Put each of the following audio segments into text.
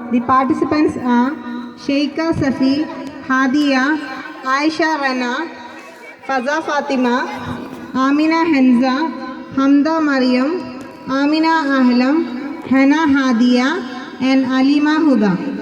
The participants are Sheikha Safi, Hadia, Aisha Rana, Faza Fatima, Amina Henza, Hamda Mariam, Amina Ahlam, Hana Hadia, and Alima Huda.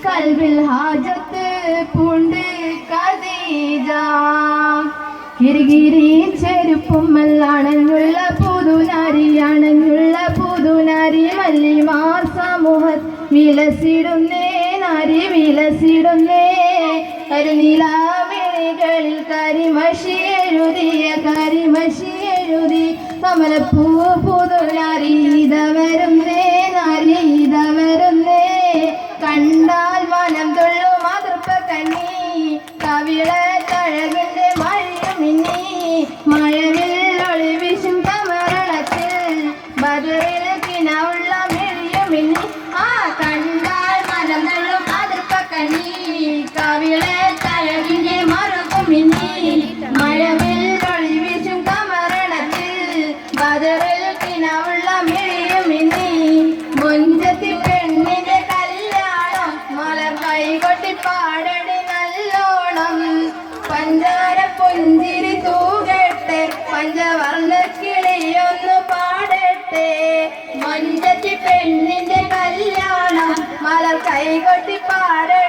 കൽബിൽ ഹാജത്ത് പൂണ്ട് ഖദീജ കിരികിരി ചെരുപ്പുമല്ലാണഞ്ഞുള്ള പുതുനാരിയാണഞ്ഞുള്ള പുതുനാരി മല്ലിമാർ സമൂഹ വിലസിടുന്നേ നാരി വിലസിടുന്നേ കരുനിലാമിഴികളിൽ കരിമഷി എഴുതി കമലപ്പൂ പുതുനാരി ഇത വരുന്നേ നാരി ഇത വരുന്നേ കണ്ടാൽ മനം തുള്ളു മാതൃപ്പ കണ്ണി കവിള തഴകിന്റെ മഴയും മിന്നി മഴവിൽ ഒളിവിശും കമറളത്തിൽ ബദറിൽ കിനവുള്ള മെഴിയും മിന്നി ആ കണ്ടാൽ മനം തുള്ളു മാതൃപ്പ കണ്ണി കവിള തഴകിന്റെ മറുകും മിന്നി മഴവിൽ ഒളിവിശും കമറളത്തിൽ ബദറിൽ കിനവുള്ള മെഴിയും മിന്നി മുഞ്ചത്തി പെണ്ണിന്റെ പാടടി നല്ലോണം പഞ്ചാര പുഞ്ചിരി തൂകട്ടെ പഞ്ചവർണ്ണ കിളിയൊന്ന് പാടട്ടെ മഞ്ചത്തി പെണ്ണിന്റെ കല്യാണം മലർ കൈകൊട്ടി പാടട്ടെ.